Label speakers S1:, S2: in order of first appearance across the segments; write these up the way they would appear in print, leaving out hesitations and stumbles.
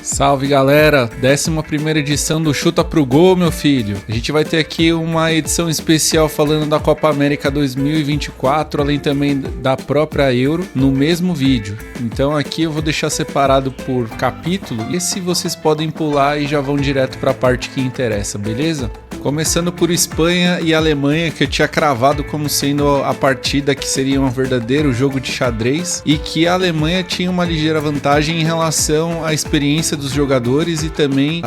S1: Salve galera, 11ª edição do Chuta Pro Gol, meu filho. A gente vai ter aqui uma edição especial falando da Copa América 2024, além também da própria Euro, no mesmo vídeo. Então aqui eu vou deixar separado por capítulo, e se vocês podem pular e já vão direto para a parte que interessa, beleza? Começando por Espanha e Alemanha, que eu tinha cravado como sendo a partida que seria um verdadeiro jogo de xadrez, e que a Alemanha tinha uma ligeira vantagem em relação à experiência dos jogadores e também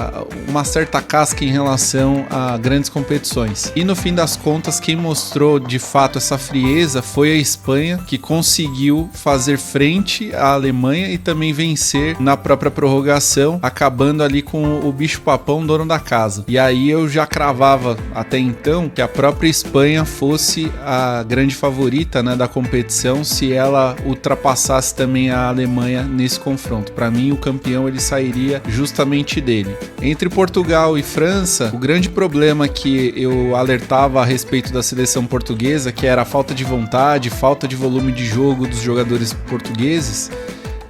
S1: uma certa casca em relação a grandes competições. E no fim das contas, quem mostrou de fato essa frieza foi a Espanha, que conseguiu fazer frente à Alemanha e também vencer na própria prorrogação, acabando ali com o bicho-papão, dono da casa. E aí eu já cravava até então que a própria Espanha fosse a grande favorita, né, da competição, se ela ultrapassasse também a Alemanha nesse confronto. Para mim, o campeão ele sairia justamente dele. Entre Portugal e França, o grande problema que eu alertava a respeito da seleção portuguesa, que era a falta de vontade, falta de volume de jogo dos jogadores portugueses,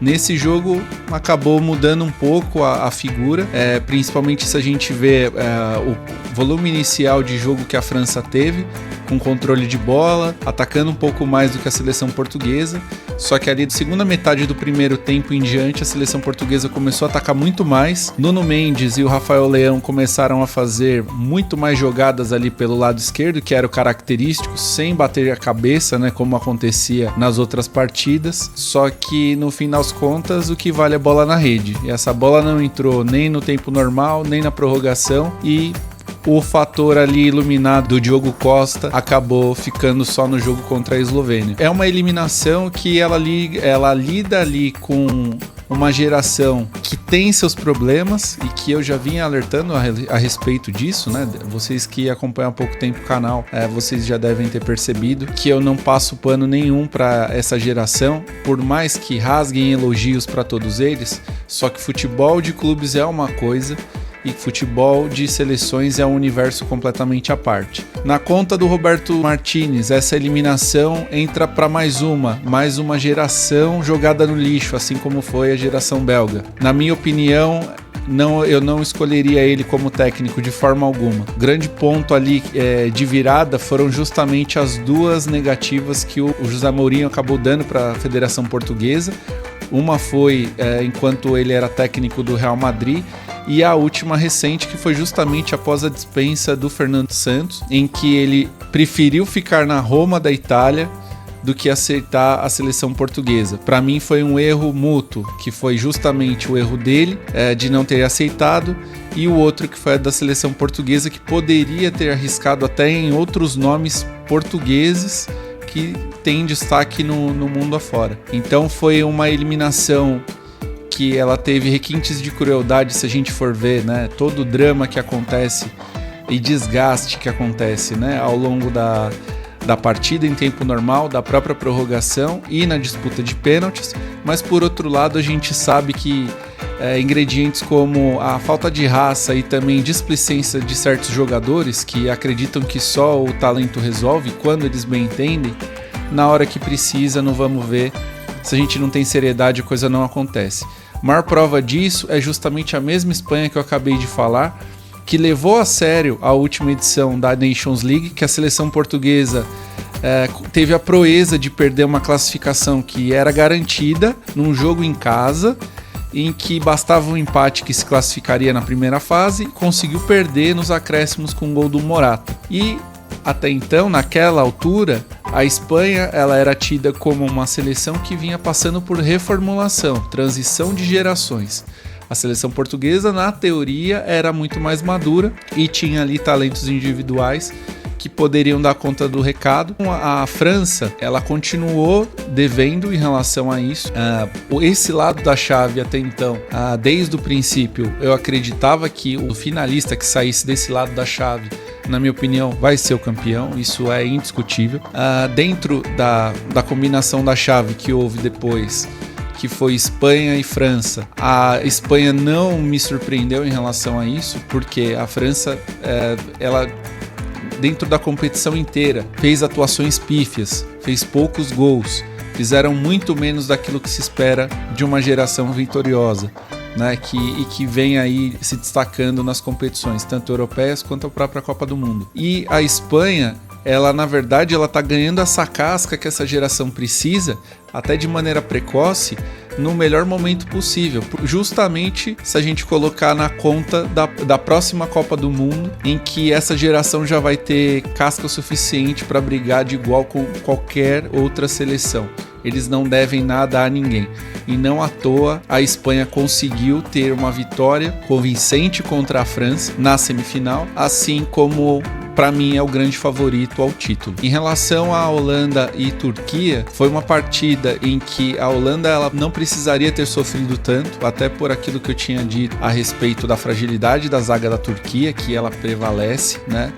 S1: nesse jogo acabou mudando um pouco a figura, principalmente se a gente vê o volume inicial de jogo que a França teve, com controle de bola, atacando um pouco mais do que a seleção portuguesa. Só que ali da segunda metade do primeiro tempo em diante, a seleção portuguesa começou a atacar muito mais. Nuno Mendes e o Rafael Leão começaram a fazer muito mais jogadas ali pelo lado esquerdo, que era o característico, sem bater a cabeça, né, como acontecia nas outras partidas. Só que no fim das contas, o que vale é a bola na rede. E essa bola não entrou nem no tempo normal, nem na prorrogação, e o fator ali iluminado do Diogo Costa acabou ficando só no jogo contra a Eslovênia. É uma eliminação que ela lida ali com uma geração que tem seus problemas e que eu já vinha alertando a respeito disso, né? Vocês que acompanham há pouco tempo o canal, vocês já devem ter percebido que eu não passo pano nenhum para essa geração, por mais que rasguem elogios para todos eles, só que futebol de clubes é uma coisa e futebol de seleções é um universo completamente à parte. Na conta do Roberto Martínez, essa eliminação entra para mais uma geração jogada no lixo, assim como foi a geração belga. Na minha opinião, eu não escolheria ele como técnico de forma alguma. O grande ponto ali de virada foram justamente as duas negativas que o José Mourinho acabou dando para a Federação Portuguesa. Uma foi enquanto ele era técnico do Real Madrid, e a última recente, que foi justamente após a dispensa do Fernando Santos, em que ele preferiu ficar na Roma da Itália do que aceitar a seleção portuguesa. Para mim foi um erro mútuo, que foi justamente o erro dele, de não ter aceitado, e o outro que foi a da seleção portuguesa, que poderia ter arriscado até em outros nomes portugueses que tem destaque no mundo afora. Então foi uma eliminação que ela teve requintes de crueldade, se a gente for ver, né, todo o drama que acontece e desgaste que acontece, né, ao longo da partida em tempo normal, da própria prorrogação e na disputa de pênaltis. Mas por outro lado, a gente sabe que ingredientes como a falta de raça e também displicência de certos jogadores que acreditam que só o talento resolve, quando eles bem entendem, na hora que precisa, não vamos ver. Se a gente não tem seriedade, a coisa não acontece. A maior prova disso é justamente a mesma Espanha que eu acabei de falar, que levou a sério a última edição da Nations League, que a seleção portuguesa teve a proeza de perder uma classificação que era garantida num jogo em casa, em que bastava um empate que se classificaria na primeira fase, e conseguiu perder nos acréscimos com o gol do Morata. E até então, naquela altura, a Espanha ela era tida como uma seleção que vinha passando por reformulação, transição de gerações. A seleção portuguesa, na teoria, era muito mais madura e tinha ali talentos individuais que poderiam dar conta do recado. A França, ela continuou devendo em relação a isso. Esse lado da chave até então, desde o princípio, eu acreditava que o finalista que saísse desse lado da chave, na minha opinião, vai ser o campeão, isso é indiscutível. Dentro da combinação da chave que houve depois, que foi Espanha e França, a Espanha não me surpreendeu em relação a isso, porque a França, ela dentro da competição inteira fez atuações pífias, fez poucos gols, fizeram muito menos daquilo que se espera de uma geração vitoriosa. né, que vem aí se destacando nas competições, tanto europeias quanto a própria Copa do Mundo. E a Espanha, ela na verdade ela tá ganhando essa casca que essa geração precisa, até de maneira precoce, no melhor momento possível, justamente se a gente colocar na conta da próxima Copa do Mundo, em que essa geração já vai ter casca o suficiente para brigar de igual com qualquer outra seleção. Eles não devem nada a ninguém. E não à toa a Espanha conseguiu ter uma vitória convincente contra a França na semifinal, assim como para mim é o grande favorito ao título. Em relação à Holanda e Turquia, foi uma partida em que a Holanda ela não precisaria ter sofrido tanto, até por aquilo que eu tinha dito a respeito da fragilidade da zaga da Turquia, que ela prevalece, né?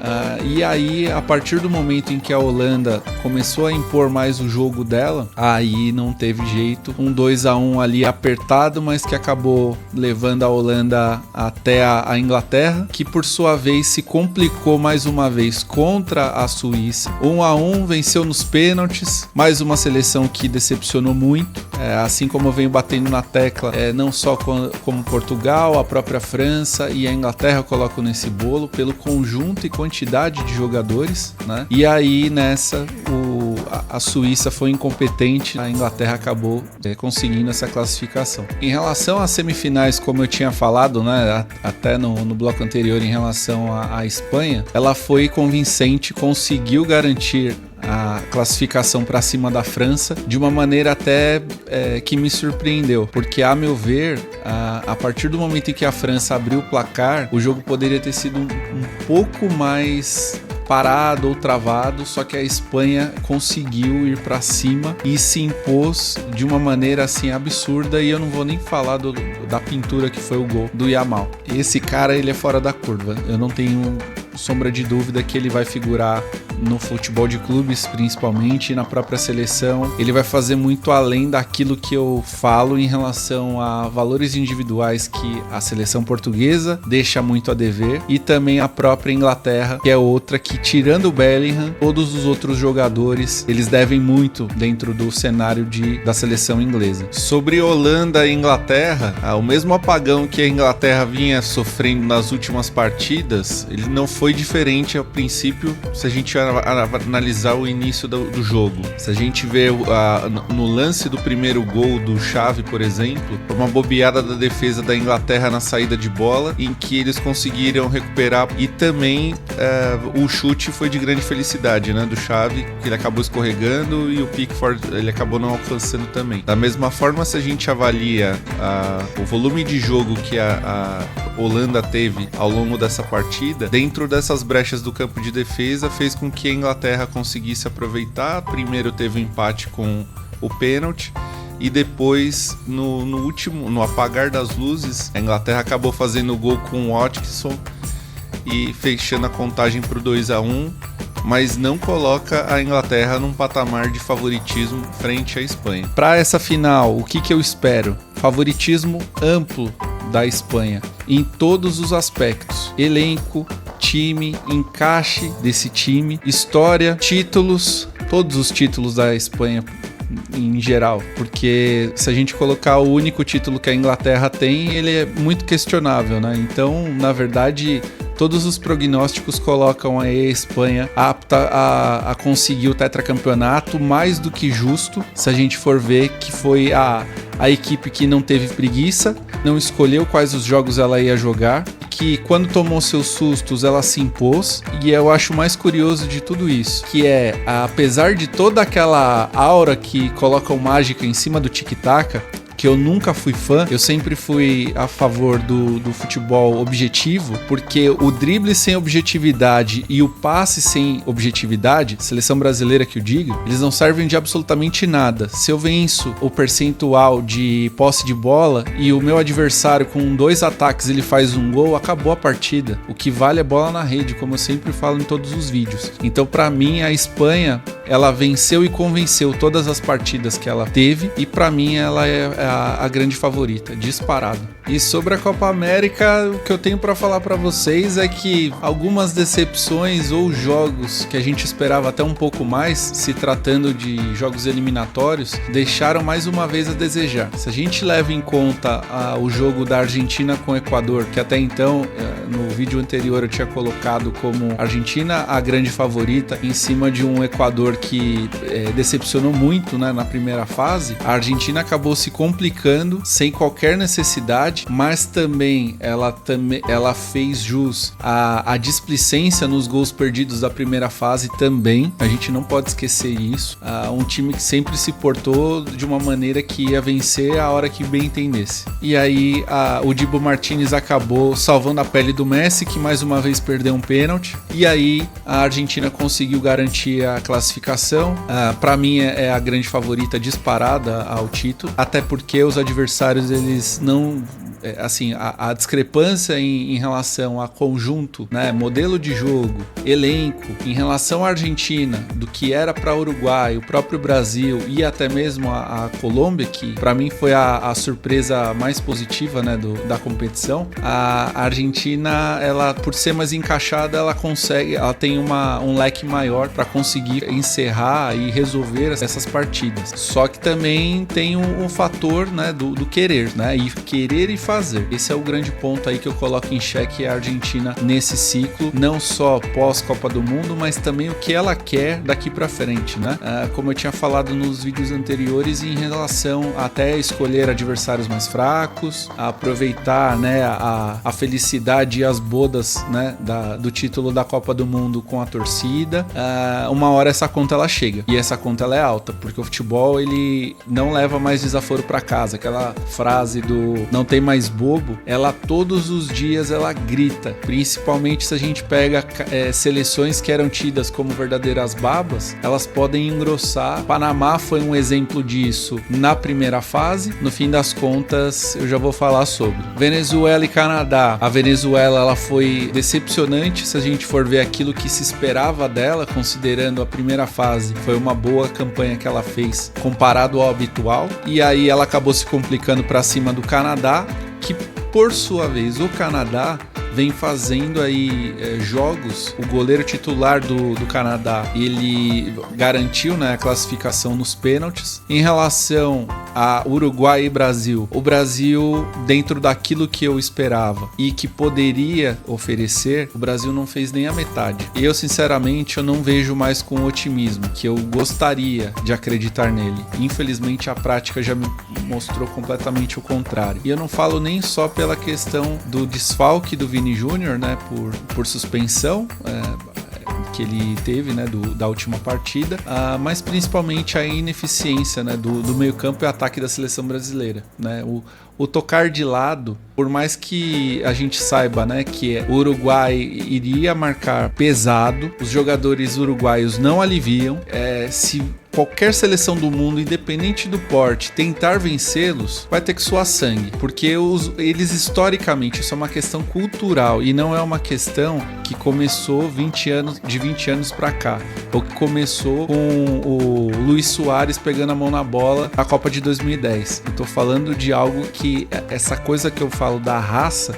S1: E aí, a partir do momento em que a Holanda começou a impor mais o jogo dela, aí não teve jeito. 2-1 ali apertado, mas que acabou levando a Holanda até a Inglaterra, que por sua vez se complicou mais uma vez contra a Suíça. 1-1, venceu nos pênaltis, mais uma seleção que decepcionou muito, assim como eu venho batendo na tecla, não só como Portugal, a própria França e a Inglaterra eu coloco nesse bolo, pelo conjunto e quantidade de jogadores, né? E aí nessa a Suíça foi incompetente, a Inglaterra acabou conseguindo essa classificação. Em relação às semifinais, como eu tinha falado, né, até no bloco anterior, em relação à Espanha, ela foi convincente, conseguiu garantir a classificação para cima da França de uma maneira até que me surpreendeu, porque a meu ver, a partir do momento em que a França abriu o placar, o jogo poderia ter sido um pouco mais parado ou travado, só que a Espanha conseguiu ir para cima e se impôs de uma maneira assim absurda, e eu não vou nem falar da pintura que foi o gol do Yamal. Esse cara, ele é fora da curva, eu não tenho sombra de dúvida que ele vai figurar no futebol de clubes, principalmente, e na própria seleção. Ele vai fazer muito além daquilo que eu falo em relação a valores individuais que a seleção portuguesa deixa muito a dever, e também a própria Inglaterra, que é outra que, tirando o Bellingham, todos os outros jogadores, eles devem muito dentro do cenário da seleção inglesa. Sobre Holanda e Inglaterra, o mesmo apagão que a Inglaterra vinha sofrendo nas últimas partidas, ele não foi diferente a princípio, se a gente analisar o início do jogo. Se a gente vê no lance do primeiro gol do Xavi, por exemplo, uma bobeada da defesa da Inglaterra na saída de bola, em que eles conseguiram recuperar, e também o chute foi de grande felicidade, né, do Xavi, que ele acabou escorregando, e o Pickford ele acabou não alcançando também. Da mesma forma, se a gente avalia o volume de jogo que a Holanda teve ao longo dessa partida, dentro dessas brechas do campo de defesa, fez com que a Inglaterra conseguisse aproveitar. Primeiro teve um empate com o pênalti, e depois no apagar das luzes, a Inglaterra acabou fazendo o gol com o Watkinson e fechando a contagem para o 2-1, mas não coloca a Inglaterra num patamar de favoritismo frente à Espanha. Para essa final, o que eu espero? Favoritismo amplo da Espanha em todos os aspectos: elenco, time, encaixe desse time, história, títulos, todos os títulos da Espanha em geral, porque se a gente colocar o único título que a Inglaterra tem, ele é muito questionável, né? Então, na verdade, todos os prognósticos colocam a Espanha apta a conseguir o tetracampeonato, mais do que justo, se a gente for ver que foi a equipe que não teve preguiça, não escolheu quais os jogos ela ia jogar, que quando tomou seus sustos ela se impôs. E eu acho mais curioso de tudo isso, que apesar de toda aquela aura que colocam mágica em cima do tic-tac, que eu nunca fui fã, eu sempre fui a favor do futebol objetivo, porque o drible sem objetividade e o passe sem objetividade, seleção brasileira que eu digo, eles não servem de absolutamente nada. Se eu venço o percentual de posse de bola e o meu adversário com 2 ataques ele faz um gol, acabou a partida. O que vale é bola na rede, como eu sempre falo em todos os vídeos. Então, para mim, a Espanha ela venceu e convenceu todas as partidas que ela teve e pra mim ela é a grande favorita, disparado. E sobre a Copa América, o que eu tenho pra falar pra vocês é que algumas decepções ou jogos que a gente esperava até um pouco mais, se tratando de jogos eliminatórios, deixaram mais uma vez a desejar. Se a gente leva em conta o jogo da Argentina com o Equador, que até então, no vídeo anterior eu tinha colocado como Argentina a grande favorita, em cima de um Equador que decepcionou muito, né, na primeira fase, a Argentina acabou se complicando sem qualquer necessidade, mas também ela fez jus à displicência nos gols perdidos da primeira fase também, a gente não pode esquecer isso. Um time que sempre se portou de uma maneira que ia vencer a hora que bem entendesse. E aí o Dibu Martínez acabou salvando a pele do Messi, que mais uma vez perdeu um pênalti, e aí a Argentina conseguiu garantir a classificação. Para mim é a grande favorita disparada ao título, até porque os adversários eles não... assim, a discrepância em relação a conjunto, né, modelo de jogo, elenco, em relação à Argentina, do que era para o Uruguai, o próprio Brasil e até mesmo a Colômbia, que para mim foi a surpresa mais positiva, né, da competição. A Argentina, ela, por ser mais encaixada, ela tem um leque maior para conseguir encerrar e resolver essas partidas. Só que também tem um fator, né, do querer, né, e querer e fazer. Esse é o grande ponto aí que eu coloco em xeque a Argentina nesse ciclo, não só pós-Copa do Mundo, mas também o que ela quer daqui pra frente, né? Como eu tinha falado nos vídeos anteriores, em relação até escolher adversários mais fracos, aproveitar, né, a felicidade e as bodas, né, do título da Copa do Mundo com a torcida. Uma hora essa conta ela chega, e essa conta ela é alta, porque o futebol ele não leva mais desaforo pra casa. Aquela frase do não tem mais bobo, ela todos os dias ela grita, principalmente se a gente pega seleções que eram tidas como verdadeiras babas, elas podem engrossar. Panamá foi um exemplo disso na primeira fase, no fim das contas eu já vou falar sobre. Venezuela e Canadá, a Venezuela ela foi decepcionante se a gente for ver aquilo que se esperava dela, considerando a primeira fase, foi uma boa campanha que ela fez comparado ao habitual, e aí ela acabou se complicando para cima do Canadá, que por sua vez o Canadá vem fazendo aí jogos. O goleiro titular do Canadá, ele garantiu, né, a classificação nos pênaltis. Em relação a Uruguai e Brasil, o Brasil, dentro daquilo que eu esperava e que poderia oferecer, o Brasil não fez nem a metade. Eu, sinceramente, eu não vejo mais com otimismo, que eu gostaria de acreditar nele. Infelizmente, a prática já me mostrou completamente o contrário. E eu não falo nem só pela questão do desfalque do Vini Júnior, né, por suspensão, que ele teve, né, da última partida, mas principalmente a ineficiência, né, do meio-campo e ataque da seleção brasileira, né? O tocar de lado, por mais que a gente saiba, né, que o Uruguai iria marcar pesado, os jogadores uruguaios não aliviam. Se qualquer seleção do mundo, independente do porte, tentar vencê-los, vai ter que suar sangue, porque eles historicamente, isso é uma questão cultural e não é uma questão que começou de 20 anos pra cá, ou que começou com o Luis Soares pegando a mão na bola na Copa de 2010. Eu tô falando de algo que, essa coisa que eu falo da raça,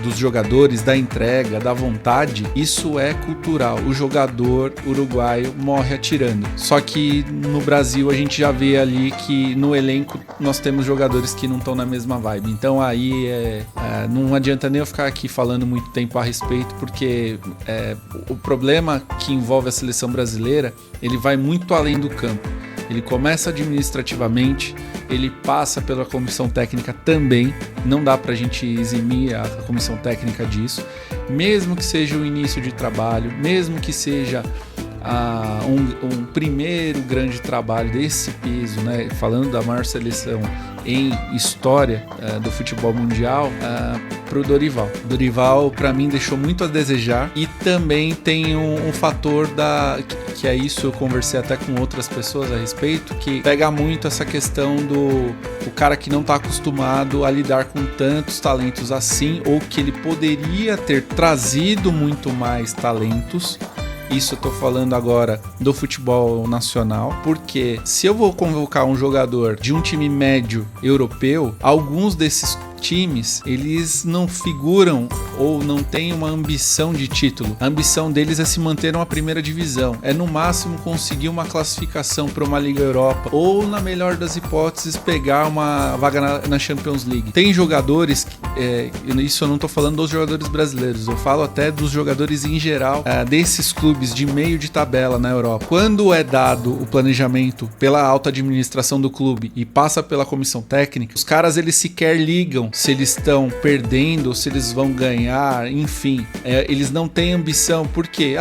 S1: dos jogadores, da entrega, da vontade, isso é cultural. O jogador uruguaio morre atirando. Só que no Brasil a gente já vê ali que no elenco nós temos jogadores que não estão na mesma vibe. Então aí não adianta nem eu ficar aqui falando muito tempo a respeito, porque o problema que envolve a seleção brasileira, ele vai muito além do campo. Ele começa administrativamente, ele passa pela comissão técnica também. Não dá pra gente eximir a comissão técnica disso. Mesmo que seja o início de trabalho, mesmo que seja um primeiro grande trabalho desse peso, né? Falando da maior seleção em história do futebol mundial, pro Dorival. Dorival, para mim, deixou muito a desejar, e também tem um fator que é isso, eu conversei até com outras pessoas a respeito, que pega muito essa questão do cara que não tá acostumado a lidar com tantos talentos assim, ou que ele poderia ter trazido muito mais talentos Isso eu tô falando agora do futebol nacional, porque se eu vou convocar um jogador de um time médio europeu, alguns desses times, eles não figuram ou não têm uma ambição de título. A ambição deles é se manter numa primeira divisão. É no máximo conseguir uma classificação para uma Liga Europa ou, na melhor das hipóteses, pegar uma vaga na Champions League. Tem jogadores, isso eu não tô falando dos jogadores brasileiros, eu falo até dos jogadores em geral, desses clubes de meio de tabela na Europa. Quando é dado o planejamento pela alta administração do clube e passa pela comissão técnica, os caras eles sequer ligam se eles estão perdendo ou se eles vão ganhar, enfim. Eles não têm ambição, porque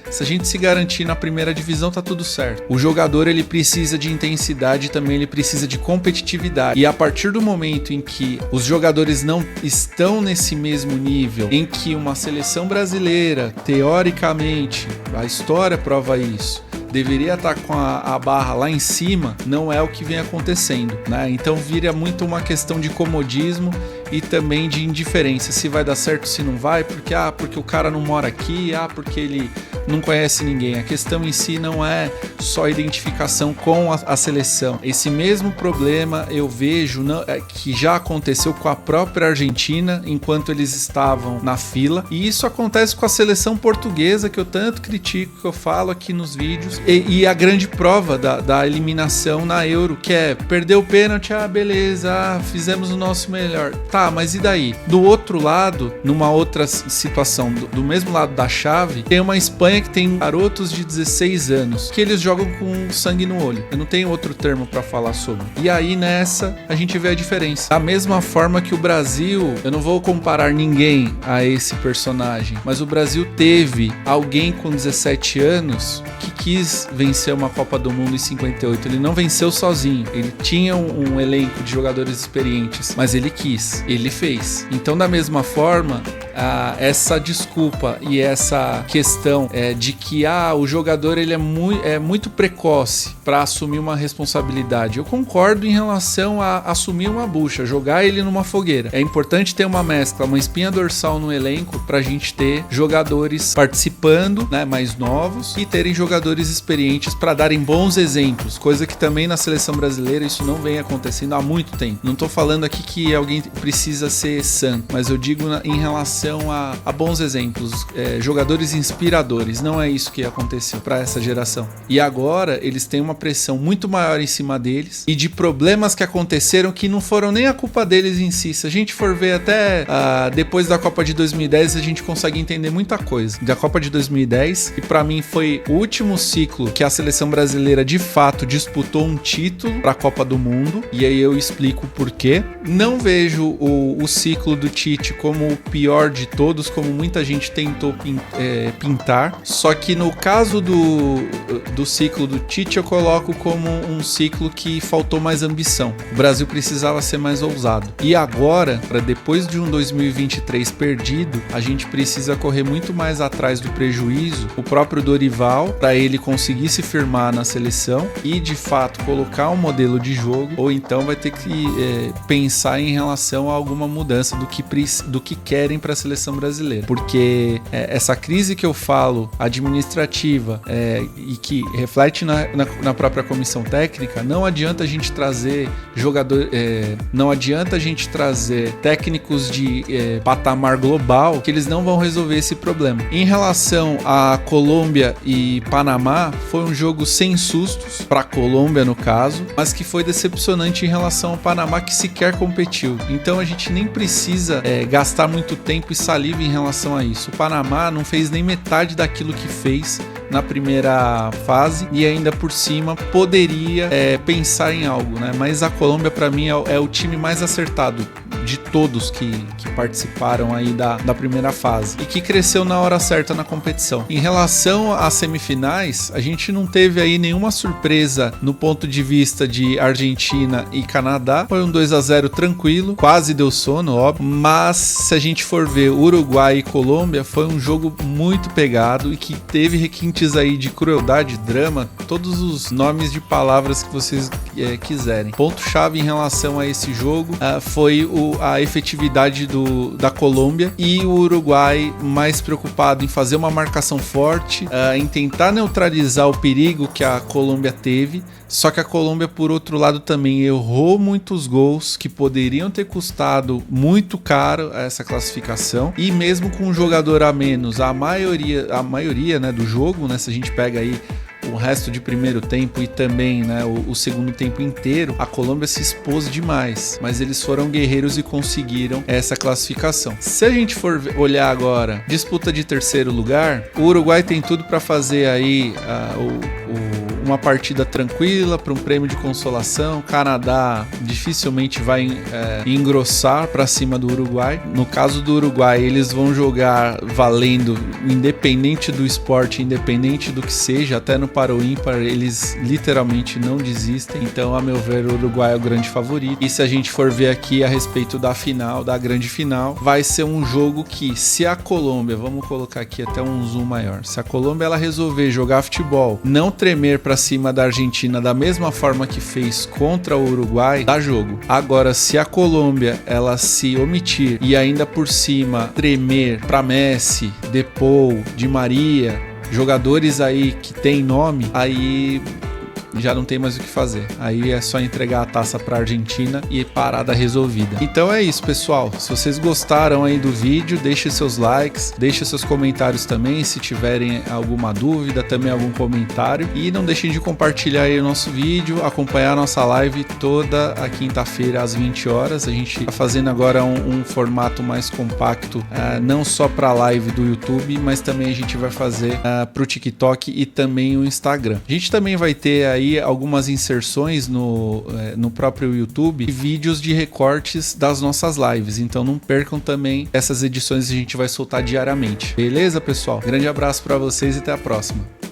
S1: se a gente se garantir na primeira divisão tá tudo certo. O jogador ele precisa de intensidade, também ele precisa de competitividade, e a partir do momento em que os jogadores não estão nesse mesmo nível, em que uma seleção brasileira, teoricamente, a história prova isso, deveria estar com a barra lá em cima, não é o que vem acontecendo, né? Então vira muito uma questão de comodismo e também de indiferença, se vai dar certo, se não vai, porque o cara não mora aqui, porque ele não conhece ninguém. A questão em si não é só identificação com a seleção. Esse mesmo problema eu vejo que já aconteceu com a própria Argentina enquanto eles estavam na fila, e isso acontece com a seleção portuguesa, que eu tanto critico, que eu falo aqui nos vídeos, e a grande prova da eliminação na Euro, que é perder o pênalti, beleza, fizemos o nosso melhor. Tá, mas e daí? Do outro lado, numa outra situação, do mesmo lado da chave, tem uma Espanha que tem garotos de 16 anos, que eles jogam com sangue no olho. Eu não tenho outro termo pra falar sobre. E aí nessa, a gente vê a diferença. Da mesma forma que o Brasil, eu não vou comparar ninguém a esse personagem, mas o Brasil teve alguém com 17 anos que quis vencer uma Copa do Mundo em 58. Ele não venceu sozinho. Ele tinha um elenco de jogadores experientes, mas ele quis. Ele fez. Então, da mesma forma, essa desculpa e essa questão de que o jogador ele é muito precoce para assumir uma responsabilidade, eu concordo em relação a assumir uma bucha, jogar ele numa fogueira. É importante ter uma mescla, uma espinha dorsal no elenco para a gente ter jogadores participando, né, mais novos, e terem jogadores experientes para darem bons exemplos, coisa que também na seleção brasileira isso não vem acontecendo há muito tempo. Não tô falando aqui que alguém precisa ser santo, mas eu digo em relação a bons exemplos, jogadores inspiradores. Não é isso que aconteceu para essa geração. E agora eles têm uma pressão muito maior em cima deles e de problemas que aconteceram que não foram nem a culpa deles em si. Se a gente for ver até depois da Copa de 2010, a gente consegue entender muita coisa. Da Copa de 2010, que para mim foi o último ciclo que a seleção brasileira de fato disputou um título para a Copa do Mundo, e aí eu explico o porquê. Não vejo o ciclo do Tite como o pior de todos, como muita gente tentou pintar, só que no caso do ciclo do Tite eu coloco como um ciclo que faltou mais ambição. O Brasil precisava ser mais ousado. E agora, para depois de um 2023 perdido, a gente precisa correr muito mais atrás do prejuízo. O próprio Dorival, para ele conseguir se firmar na seleção e de fato colocar um modelo de jogo, ou então vai ter que pensar em relação a alguma mudança do que querem para a seleção brasileira, porque essa crise que eu falo administrativa e que reflete na própria comissão técnica, não adianta a gente trazer não adianta a gente trazer técnicos de patamar global, que eles não vão resolver esse problema. Em relação a Colômbia e Panamá, foi um jogo sem sustos para a Colômbia no caso, mas que foi decepcionante em relação ao Panamá, que sequer competiu. Então a gente nem precisa gastar muito tempo e saliva em relação a isso. O Panamá não fez nem metade daquilo que fez na primeira fase e ainda por cima poderia pensar em algo, né? Mas a Colômbia para mim é o time mais acertado de todos que participaram aí da primeira fase e que cresceu na hora certa na competição. Em relação às semifinais, a gente não teve aí nenhuma surpresa no ponto de vista de Argentina e Canadá. Foi um 2-0 tranquilo, quase deu sono, óbvio, mas se a gente for ver Uruguai e Colômbia, foi um jogo muito pegado e que teve requintes aí de crueldade, drama, todos os nomes de palavras que vocês quiserem. Ponto-chave em relação a esse jogo foi a efetividade da Colômbia, e o Uruguai mais preocupado em fazer uma marcação forte, em tentar neutralizar o perigo que a Colômbia teve. Só que a Colômbia, por outro lado, também errou muitos gols que poderiam ter custado muito caro essa classificação. E mesmo com um jogador a menos, a maioria, né, do jogo, né, se a gente pega aí o resto de primeiro tempo e também, né, o segundo tempo inteiro, a Colômbia se expôs demais, mas eles foram guerreiros e conseguiram essa classificação. Se a gente for olhar agora, disputa de terceiro lugar, o Uruguai tem tudo para fazer aí uma partida tranquila para um prêmio de consolação. O Canadá dificilmente vai engrossar para cima do Uruguai. No caso do Uruguai, eles vão jogar valendo, independente do esporte, independente do que seja, até no para o ímpar, eles literalmente não desistem. Então, a meu ver, o Uruguai é o grande favorito. E se a gente for ver aqui a respeito da final, da grande final, vai ser um jogo que, se a Colômbia, vamos colocar aqui até um zoom maior, se a Colômbia ela resolver jogar futebol, não tremer para cima da Argentina da mesma forma que fez contra o Uruguai, dá jogo. Agora, se a Colômbia ela se omitir e ainda por cima tremer para Messi, Depou, Di Maria, jogadores aí que tem nome, aí já não tem mais o que fazer. Aí é só entregar a taça para a Argentina e parada resolvida. Então é isso, pessoal. Se vocês gostaram aí do vídeo, deixem seus likes, deixem seus comentários também, se tiverem alguma dúvida, também algum comentário. E não deixem de compartilhar aí o nosso vídeo, acompanhar a nossa live toda a quinta-feira às 20 horas. A gente está fazendo agora um formato mais compacto, não só para a live do YouTube, mas também a gente vai fazer para o TikTok e também o Instagram. A gente também vai ter aí algumas inserções no próprio YouTube, vídeos de recortes das nossas lives, então não percam também essas edições que a gente vai soltar diariamente. Beleza, pessoal? Grande abraço para vocês e até a próxima.